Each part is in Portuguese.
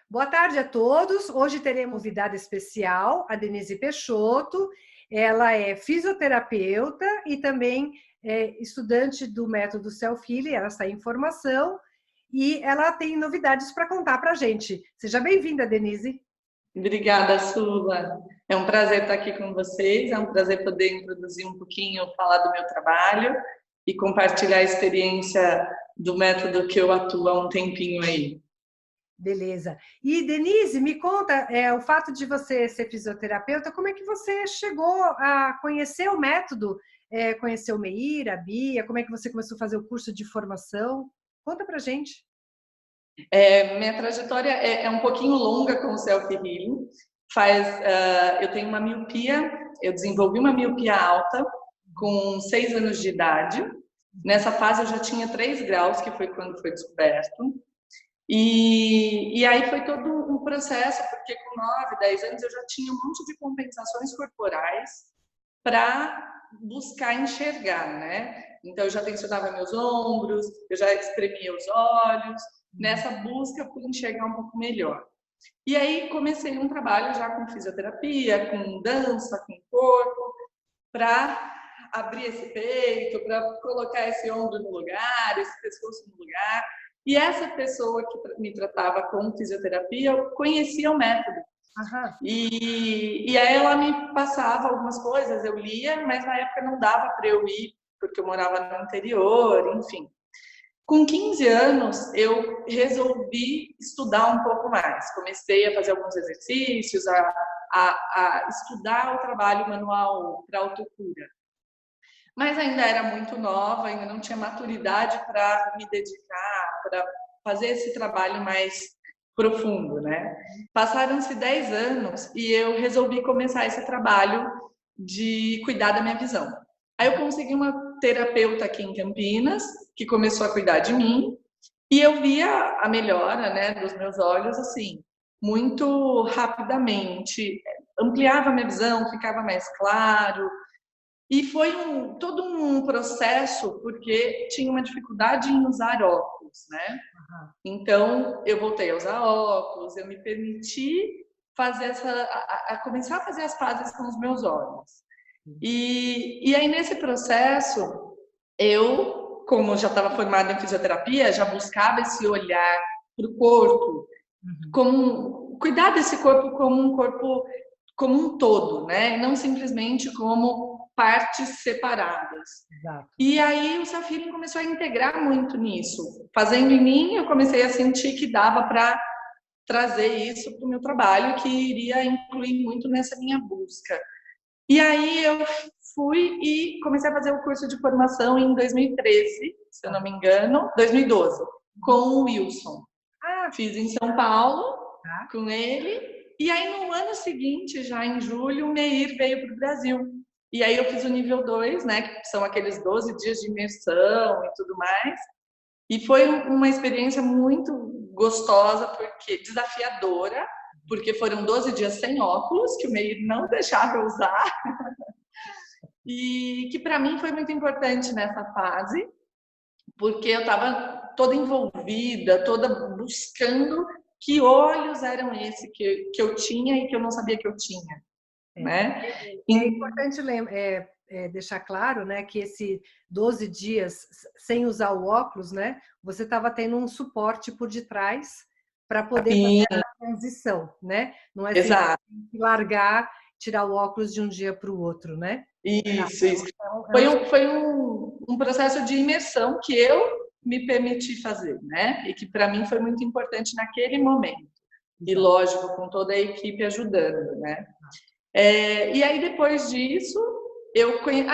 Boa tarde a todos. Hoje teremos convidada especial, a Denise Peixoto. Ela é fisioterapeuta e também é estudante do método Self-Healing. Ela está em formação e ela tem novidades para contar para a gente. Seja bem-vinda, Denise. Obrigada, Sula. É um prazer estar aqui com vocês. É um prazer poder introduzir um pouquinho, falar do meu trabalho e compartilhar a experiência do método que eu atuo há um tempinho aí. Beleza. E, Denise, me conta, o fato de você ser fisioterapeuta, como é que você chegou a conhecer o método? Conhecer o Meir, a Bia, como é que você começou a fazer o curso de formação? Conta pra gente. Minha trajetória é um pouquinho longa com o Self-Healing. Eu tenho uma miopia, eu desenvolvi uma miopia alta com 6 anos de idade. Nessa fase eu já tinha 3 graus, que foi quando foi descoberto. E aí foi todo um processo, porque com 9, 10 anos eu já tinha um monte de compensações corporais para buscar enxergar, né? Então eu já tensionava meus ombros, eu já espremia os olhos, nessa busca por enxergar um pouco melhor. E aí comecei um trabalho já com fisioterapia, com dança, com corpo, para abrir esse peito, para colocar esse ombro no lugar, esse pescoço no lugar. E essa pessoa que me tratava com fisioterapia, eu conhecia o método. E aí ela me passava algumas coisas, eu lia, mas na época não dava para eu ir, porque eu morava no interior, enfim. Com 15 anos, eu resolvi estudar um pouco mais. Comecei a fazer alguns exercícios, a estudar o trabalho manual para autocura. Mas ainda era muito nova, ainda não tinha maturidade para me dedicar, para fazer esse trabalho mais profundo, né? Passaram-se 10 anos e eu resolvi começar esse trabalho de cuidar da minha visão. Aí eu consegui uma terapeuta aqui em Campinas, que começou a cuidar de mim, e eu via a melhora, né, dos meus olhos, assim, muito rapidamente. Ampliava a minha visão, ficava mais claro. E foi todo um processo, porque tinha uma dificuldade em usar óculos, né? Então, eu voltei a usar óculos, eu me permiti fazer começar a fazer as pazes com os meus olhos. E aí, nesse processo, eu, como já estava formada em fisioterapia, já buscava esse olhar para o corpo, cuidar desse corpo como um corpo como um todo, né? E não simplesmente como partes separadas. Exato. E aí o Self-Healing começou a integrar muito nisso. Fazendo em mim, eu comecei a sentir que dava para trazer isso para o meu trabalho, que iria incluir muito nessa minha busca. E aí eu fui e comecei a fazer o curso de formação em 2013, se eu não me engano, 2012, com o Wilson. Fiz em São Paulo, com ele. E aí, no ano seguinte, já em julho, o Meir veio para o Brasil. E aí eu fiz o nível 2, né, que são aqueles 12 dias de imersão e tudo mais. E foi uma experiência muito gostosa, porque desafiadora, porque foram 12 dias sem óculos, que o Meir não deixava eu usar. E que para mim foi muito importante nessa fase, porque eu estava toda envolvida, toda buscando que olhos eram esses que eu tinha e que eu não sabia que eu tinha, né? É importante deixar claro, né, que esse 12 dias sem usar o óculos, né, você estava tendo um suporte por detrás para poder fazer a transição, né? Não é largar, tirar o óculos de um dia para o outro, né? Isso. Foi um processo de imersão que eu me permiti fazer, né? E que para mim foi muito importante naquele momento. E lógico, com toda a equipe ajudando, né? E aí depois disso,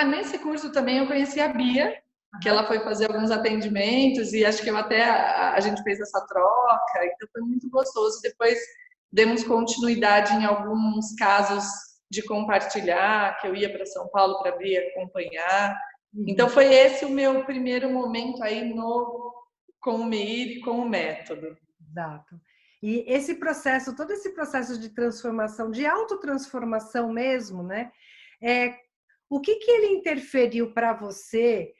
nesse curso também eu conheci a Bia, que ela foi fazer alguns atendimentos e acho que a gente fez essa troca, então foi muito gostoso. Depois demos continuidade em alguns casos de compartilhar, que eu ia para São Paulo para Bia acompanhar. Então foi esse o meu primeiro momento aí com o Meir e com o método. Exato. E esse processo, todo esse processo de transformação, de autotransformação mesmo, né? O que ele interferiu para você?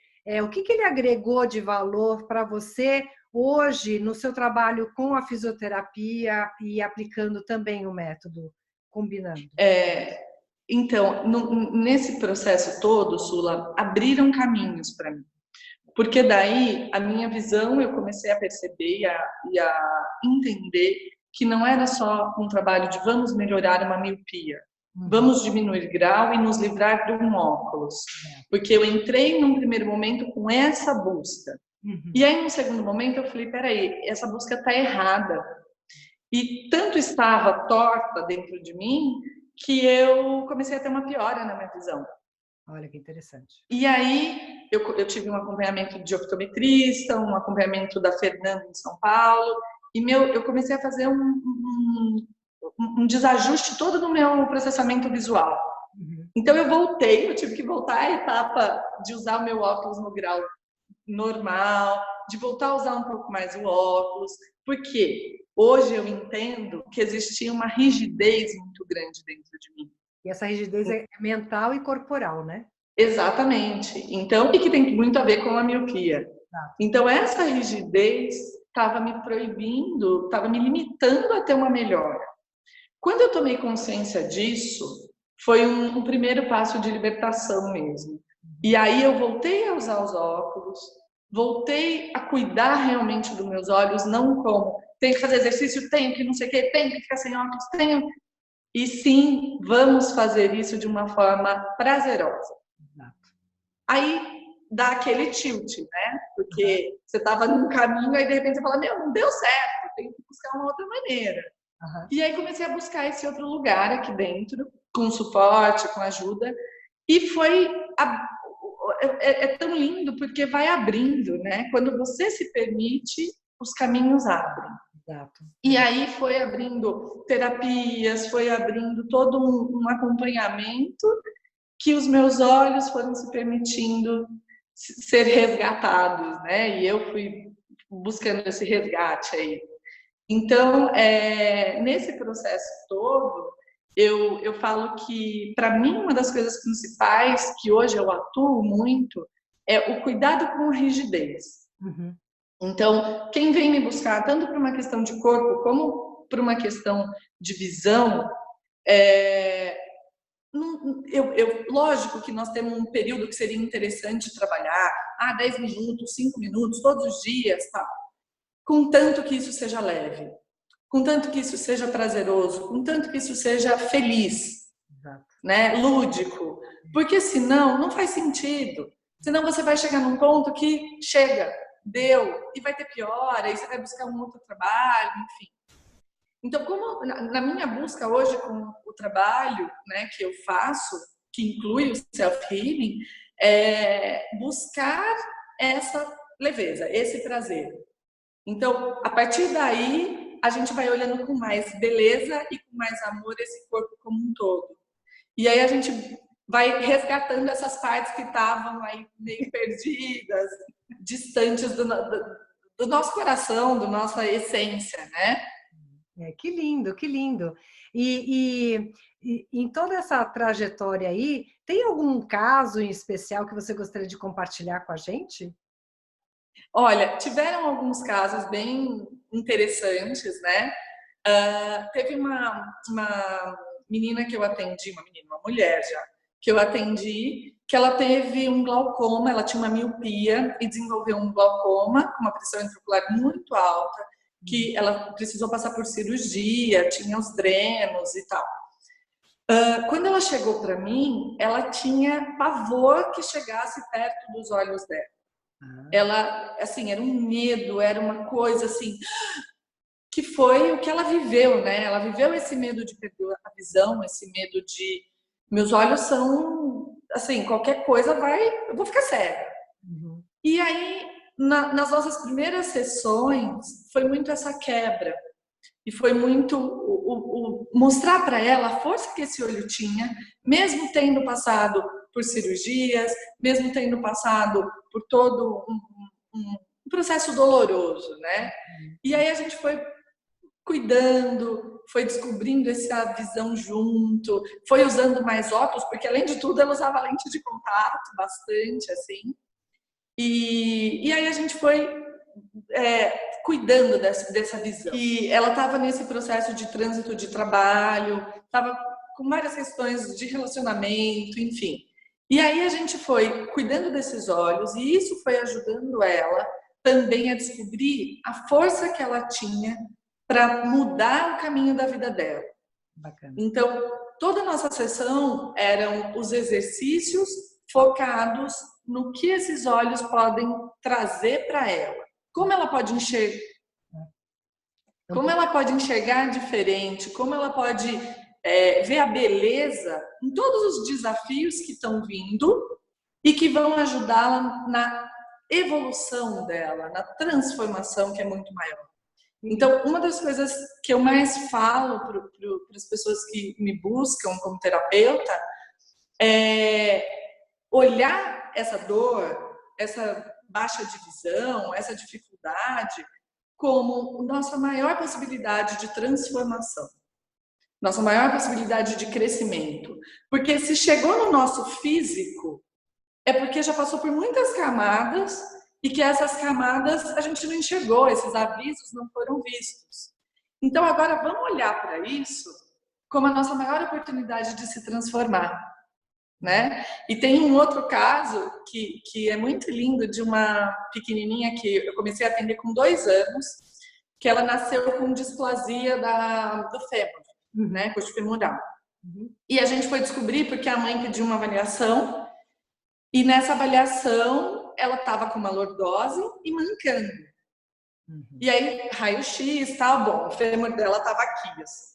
O que ele agregou de valor para você hoje no seu trabalho com a fisioterapia e aplicando também o método, combinando? Então, nesse processo todo, Sula, abriram caminhos para mim. Porque daí a minha visão eu comecei a perceber e a entender que não era só um trabalho de vamos melhorar uma miopia, vamos diminuir grau e nos livrar de um óculos. Porque eu entrei num primeiro momento com essa busca. E aí, no segundo momento, eu falei, peraí, essa busca está errada. E tanto estava torta dentro de mim que eu comecei a ter uma piora na minha visão. Olha que interessante. E aí eu tive um acompanhamento de optometrista, um acompanhamento da Fernanda em São Paulo, e eu comecei a fazer um desajuste todo no meu processamento visual. Então eu tive que voltar à etapa de usar o meu óculos no grau normal, de voltar a usar um pouco mais o óculos, porque hoje eu entendo que existia uma rigidez muito grande dentro de mim. E essa rigidez é mental e corporal, né? Exatamente. Então, e que tem muito a ver com a miopia. Então, essa rigidez estava me proibindo, estava me limitando a ter uma melhora. Quando eu tomei consciência disso, foi um primeiro passo de libertação mesmo. E aí eu voltei a usar os óculos, voltei a cuidar realmente dos meus olhos, não como tenho que fazer exercício, tenho que não sei o quê, tenho que ficar sem óculos, tenho. E sim, vamos fazer isso de uma forma prazerosa. Aí dá aquele tilt, né? Porque você estava num caminho, aí de repente você fala, meu, não deu certo, tenho que buscar uma outra maneira. E aí comecei a buscar esse outro lugar aqui dentro, com suporte, com ajuda, e foi... É tão lindo porque vai abrindo, né? Quando você se permite, os caminhos abrem. Exato. E aí foi abrindo terapias, foi abrindo todo um acompanhamento que os meus olhos foram se permitindo ser resgatados, né? E eu fui buscando esse resgate aí. Então, nesse processo todo, eu falo que, para mim, uma das coisas principais que hoje eu atuo muito é o cuidado com a rigidez. Então, quem vem me buscar, tanto por uma questão de corpo como por uma questão de visão, lógico que nós temos um período que seria interessante trabalhar, 10 minutos, 5 minutos, todos os dias, tá? Contanto que isso seja leve, contanto que isso seja prazeroso, contanto que isso seja feliz, né? Lúdico, porque senão não faz sentido. Senão você vai chegar num ponto que chega, deu, e vai ter pior, aí você vai buscar um outro trabalho, enfim. Então, como na minha busca hoje com o trabalho, né, que eu faço, que inclui o self-healing, buscar essa leveza, esse prazer. Então, a partir daí, a gente vai olhando com mais beleza e com mais amor esse corpo como um todo. E aí a gente vai resgatando essas partes que estavam aí meio perdidas, distantes do nosso coração, da nossa essência, né? Que lindo, que lindo. E em toda essa trajetória aí, tem algum caso em especial que você gostaria de compartilhar com a gente? Olha, tiveram alguns casos bem interessantes, né? Teve uma menina que eu atendi, uma mulher já, que eu atendi, que ela teve um glaucoma, ela tinha uma miopia e desenvolveu um glaucoma com uma pressão intraocular muito alta, que ela precisou passar por cirurgia, tinha os drenos e tal. Quando ela chegou para mim, ela tinha pavor que chegasse perto dos olhos dela. Ela, assim, era um medo, era uma coisa assim, que foi o que ela viveu, né? Ela viveu esse medo de perder a visão, esse medo de meus olhos são, assim, qualquer coisa eu vou ficar cega. E aí, nas nossas primeiras sessões, foi muito essa quebra. E foi muito mostrar para ela a força que esse olho tinha, mesmo tendo passado por cirurgias, mesmo tendo passado por todo um processo doloroso, né? E aí a gente foi cuidando, foi descobrindo essa visão junto, foi usando mais óculos, porque além de tudo ela usava lente de contato bastante, assim. E aí a gente foi cuidando dessa visão. E ela estava nesse processo de trânsito de trabalho, estava com várias questões de relacionamento, enfim. E aí a gente foi cuidando desses olhos e isso foi ajudando ela também a descobrir a força que ela tinha para mudar o caminho da vida dela. Bacana. Então, toda a nossa sessão eram os exercícios focados no que esses olhos podem trazer para ela. Como ela pode enxergar? Como ela pode enxergar diferente? Como ela pode ver a beleza em todos os desafios que estão vindo e que vão ajudá-la na evolução dela, na transformação que é muito maior. Então, uma das coisas que eu mais falo para as pessoas que me buscam como terapeuta é olhar essa dor, essa baixa de visão, essa dificuldade como nossa maior possibilidade de transformação, nossa maior possibilidade de crescimento. Porque se chegou no nosso físico, é porque já passou por muitas camadas e que essas camadas a gente não enxergou, esses avisos não foram vistos. Então agora vamos olhar para isso como a nossa maior oportunidade de se transformar. Né? E tem um outro caso que é muito lindo, de uma pequenininha que eu comecei a atender com 2 anos, que ela nasceu com displasia do fêmur, né? Coxo femoral. E a gente foi descobrir porque a mãe pediu uma avaliação e nessa avaliação ela estava com uma lordose e mancando. E aí, raio-x, tá bom, o fêmur dela estava aqui, assim.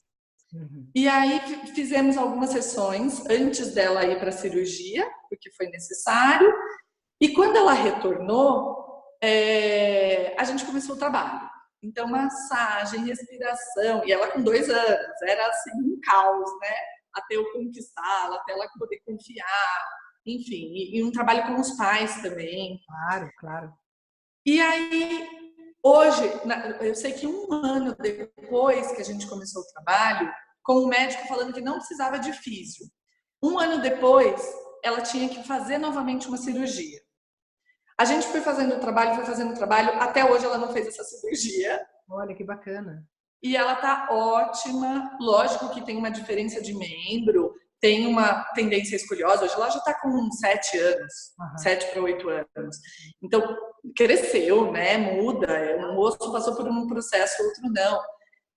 E aí fizemos algumas sessões antes dela ir para a cirurgia, porque foi necessário. E quando ela retornou, a gente começou o trabalho. Então, massagem, respiração. E ela com 2 anos, era assim um caos, né? Até eu conquistá-la, até ela poder confiar. Enfim, e um trabalho com os pais também. Claro, claro. E aí, hoje, eu sei que 1 ano depois que a gente começou o trabalho, com o médico falando que não precisava de físio. 1 ano depois, ela tinha que fazer novamente uma cirurgia. A gente foi fazendo o trabalho, até hoje ela não fez essa cirurgia. Olha, que bacana. E ela tá ótima, lógico que tem uma diferença de membro, tem uma tendência escoliosa, hoje ela já tá com 7 anos, 7 para 8 anos. Então, cresceu, né, muda, o moço passou por um processo, outro não.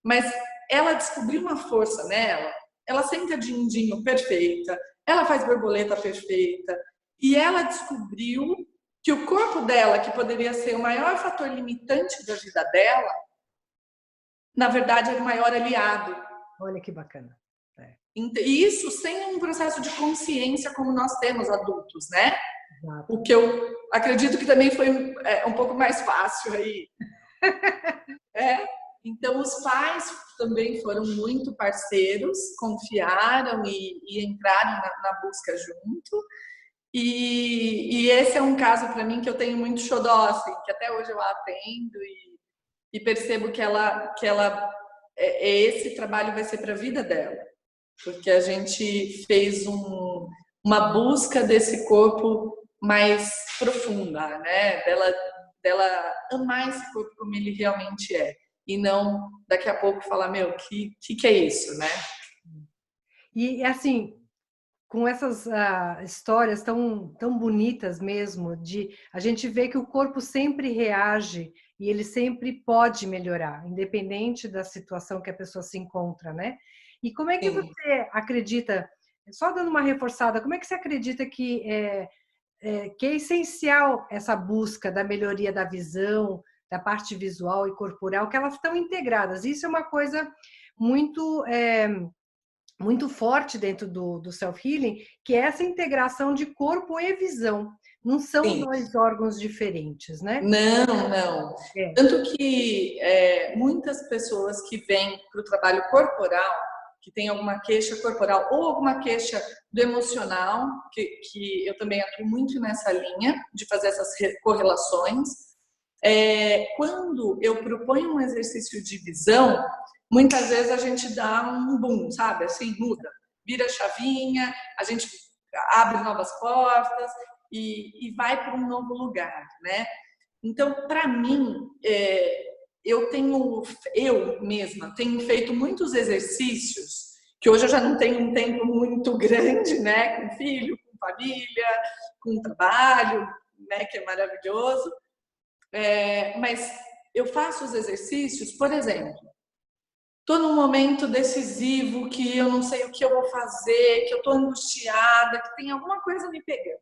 Mas ela descobriu uma força nela, ela senta din-din perfeita, ela faz borboleta perfeita, e ela descobriu que o corpo dela, que poderia ser o maior fator limitante da vida dela, na verdade era o maior aliado. Olha que bacana. E isso sem um processo de consciência como nós temos adultos, né? Exato. O que eu acredito que também foi um pouco mais fácil aí. Então, os pais também foram muito parceiros, confiaram e entraram na busca junto. E esse é um caso para mim que eu tenho muito xodó, assim, que até hoje eu a atendo e percebo que esse trabalho vai ser para a vida dela. Porque a gente fez uma busca desse corpo mais profunda, né? Dela amar esse corpo como ele realmente é. E não daqui a pouco falar, meu, que é isso, né? E assim, com essas histórias tão bonitas mesmo, a gente vê que o corpo sempre reage e ele sempre pode melhorar, independente da situação que a pessoa se encontra, né? E como é que você acredita, só dando uma reforçada, como é que você acredita que é essencial essa busca da melhoria da visão, da parte visual e corporal, que elas estão integradas? Isso é uma coisa muito muito forte dentro do self-healing, que é essa integração de corpo e visão. Não são 2 órgãos diferentes, né? Não. Tanto que muitas pessoas que vêm para o trabalho corporal, que tem alguma queixa corporal ou alguma queixa do emocional, que eu também atuo muito nessa linha de fazer essas correlações. Quando eu proponho um exercício de visão, muitas vezes a gente dá um boom, sabe? Assim, muda, vira chavinha, a gente abre novas portas e vai para um novo lugar, né? Então, para mim, eu mesma tenho feito muitos exercícios, que hoje eu já não tenho um tempo muito grande, né, com filho, com família, com trabalho, né, que é maravilhoso, mas eu faço os exercícios, por exemplo, estou num momento decisivo que eu não sei o que eu vou fazer, que eu estou angustiada, que tem alguma coisa me pegando.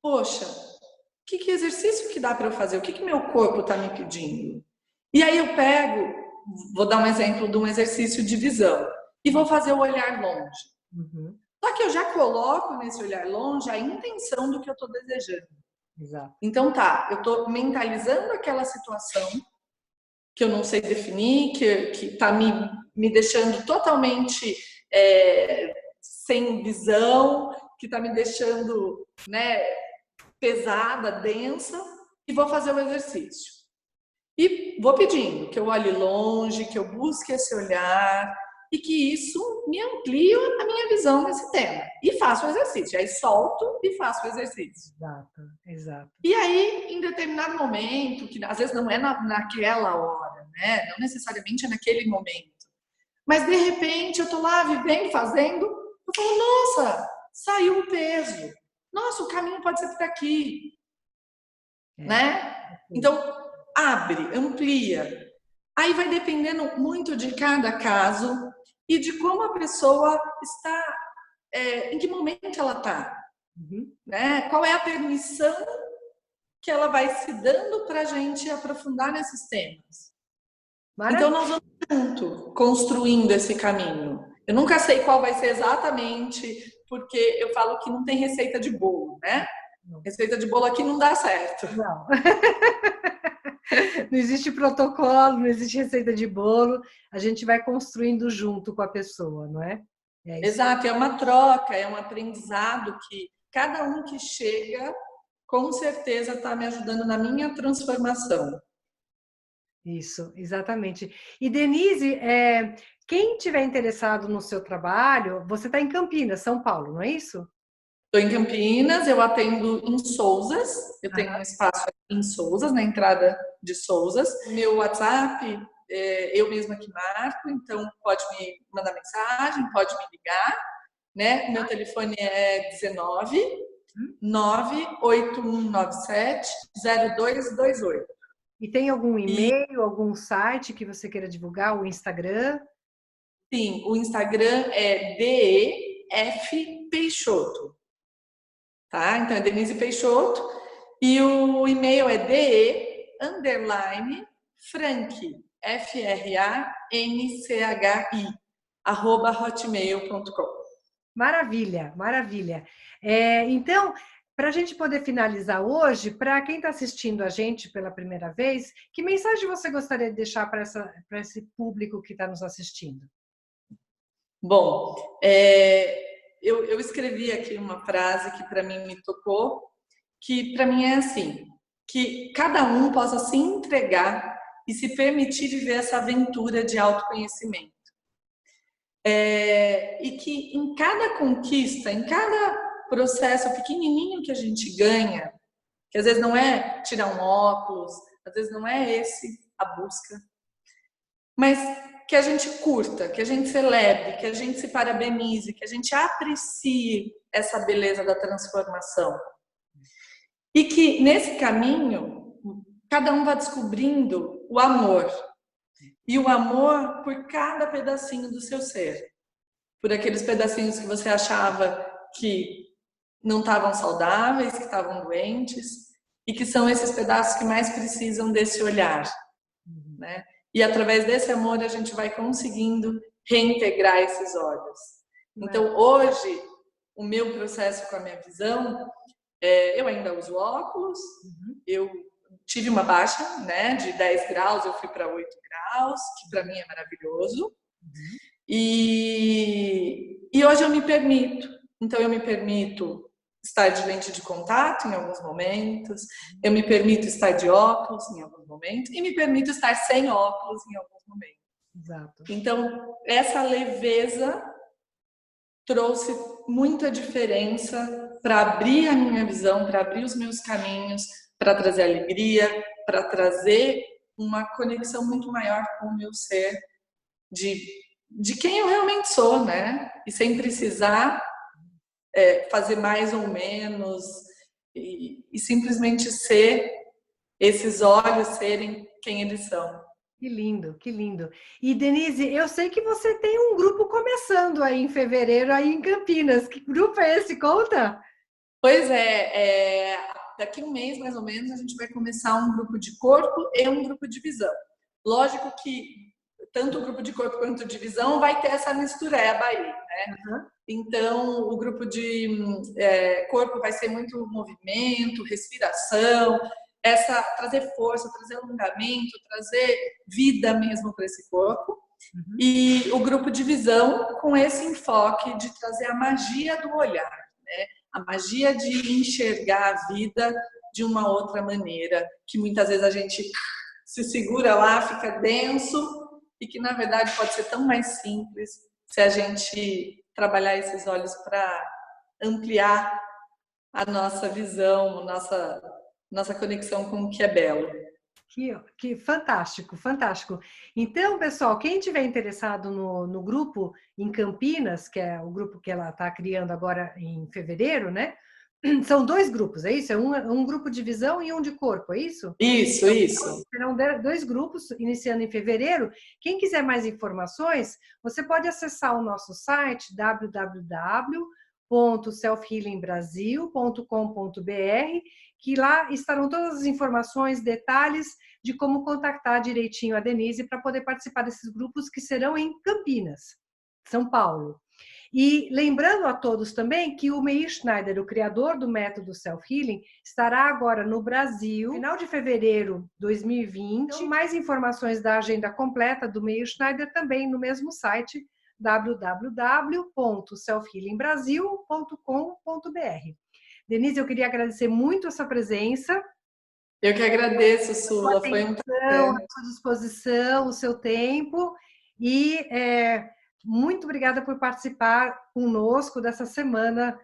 Poxa, que exercício que dá para eu fazer? O que meu corpo está me pedindo? E aí eu pego, vou dar um exemplo de um exercício de visão, e vou fazer o olhar longe. Uhum. Só que eu já coloco nesse olhar longe a intenção do que eu estou desejando. Exato. Então tá, eu estou mentalizando aquela situação que eu não sei definir, que está me deixando totalmente sem visão, que está me deixando, né, pesada, densa, e vou fazer o exercício. E vou pedindo que eu olhe longe, que eu busque esse olhar e que isso me amplie a minha visão nesse tema. E faço o exercício. Aí solto e faço o exercício. Exato, exato. E aí, em determinado momento, que às vezes não é naquela hora, né? Não necessariamente é naquele momento. Mas, de repente, eu tô lá vivendo, fazendo, eu falo, nossa, saiu um peso. Nossa, o caminho pode ser por aqui. Né? Então, abre, amplia. Aí vai dependendo muito de cada caso e de como a pessoa está, em que momento ela está. Uhum. Né? Qual é a permissão que ela vai se dando para a gente aprofundar nesses temas. Maravilha. Então, nós vamos junto, construindo esse caminho. Eu nunca sei qual vai ser exatamente, porque eu falo que não tem receita de bolo, né? Não. Receita de bolo aqui não dá certo. Não. Não existe protocolo, não existe receita de bolo. A gente vai construindo junto com a pessoa, não é? É isso. Exato, é uma troca, é um aprendizado que cada um que chega, com certeza está me ajudando na minha transformação. Isso, exatamente. E Denise, quem tiver interessado no seu trabalho, você está em Campinas, São Paulo, não é isso? Estou em Campinas, eu atendo em Sousas, eu tenho um espaço em Sousas, na entrada de Sousas. Meu WhatsApp, eu mesma que marco, então pode me mandar mensagem, pode me ligar, né? Meu telefone é 19 98197 0228. E tem algum e-mail, algum site que você queira divulgar, o Instagram? Sim, o Instagram é DEF Peixoto. Tá? Então é Denise Peixoto e o e-mail é de_franchi FRANCHI @hotmail.com. Maravilha, maravilha. Então, para a gente poder finalizar hoje, para quem está assistindo a gente pela primeira vez, que mensagem você gostaria de deixar para esse público que está nos assistindo? Bom, eu escrevi aqui uma frase que para mim me tocou, que para mim é assim, que cada um possa se entregar e se permitir viver essa aventura de autoconhecimento. E que em cada conquista, em cada processo pequenininho que a gente ganha, que às vezes não é tirar um óculos, às vezes não é esse a busca, mas que a gente curta, que a gente celebre, que a gente se parabenize, que a gente aprecie essa beleza da transformação. E que nesse caminho, cada um vai descobrindo o amor. E o amor por cada pedacinho do seu ser. Por aqueles pedacinhos que você achava que não estavam saudáveis, que estavam doentes, e que são esses pedaços que mais precisam desse olhar, né? E através desse amor a gente vai conseguindo reintegrar esses olhos. Então hoje, o meu processo com a minha visão, eu ainda uso óculos, eu tive uma baixa, né, de 10 graus, eu fui para 8 graus, que para mim é maravilhoso. E hoje eu me permito. Então eu me permito estar de lente de contato em alguns momentos, eu me permito estar de óculos em alguns momentos e me permito estar sem óculos em alguns momentos. Exato. Então, essa leveza trouxe muita diferença para abrir a minha visão, para abrir os meus caminhos, para trazer alegria, para trazer uma conexão muito maior com o meu ser, de quem eu realmente sou, né? E sem precisar fazer mais ou menos, e simplesmente ser, esses olhos serem quem eles são. Que lindo, que lindo. E Denise, eu sei que você tem um grupo começando aí em fevereiro, aí em Campinas. Que grupo é esse? Conta? Pois daqui a um mês, mais ou menos, a gente vai começar um grupo de corpo e um grupo de visão. Lógico que tanto o grupo de corpo quanto de visão vai ter essa mistureba aí, né? Uhum. Então, o grupo de corpo vai ser muito movimento, respiração, trazer força, trazer alongamento, trazer vida mesmo para esse corpo. Uhum. E o grupo de visão com esse enfoque de trazer a magia do olhar, né? A magia de enxergar a vida de uma outra maneira, que muitas vezes a gente se segura lá, fica denso, e que na verdade pode ser tão mais simples se a gente trabalhar esses olhos para ampliar a nossa visão, nossa conexão com o que é belo. Que fantástico, fantástico. Então, pessoal, quem tiver interessado no grupo em Campinas, que é o grupo que ela está criando agora em fevereiro, né? São 2 grupos, é isso? É um grupo de visão e um de corpo, é isso? Isso. Serão 2 grupos iniciando em fevereiro. Quem quiser mais informações, você pode acessar o nosso site www.selfhealingbrasil.com.br, que lá estarão todas as informações, detalhes de como contactar direitinho a Denise para poder participar desses grupos que serão em Campinas, São Paulo. E lembrando a todos também que o Meir Schneider, o criador do método Self-Healing, estará agora no Brasil, final de fevereiro de 2020. Então, mais informações da agenda completa do Meir Schneider também no mesmo site, www.selfhealingbrasil.com.br. Denise, eu queria agradecer muito a sua presença. Eu que agradeço, Sula. Foi um prazer. A sua disposição, o seu tempo. E muito obrigada por participar conosco dessa semana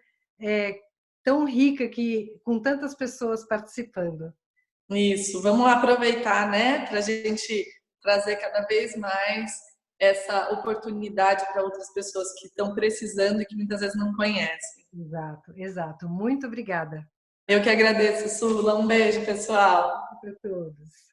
tão rica, com tantas pessoas participando. Isso, vamos aproveitar, né, para a gente trazer cada vez mais essa oportunidade para outras pessoas que estão precisando e que muitas vezes não conhecem. Exato, exato. Muito obrigada. Eu que agradeço, Sula. Um beijo, pessoal. Para todos.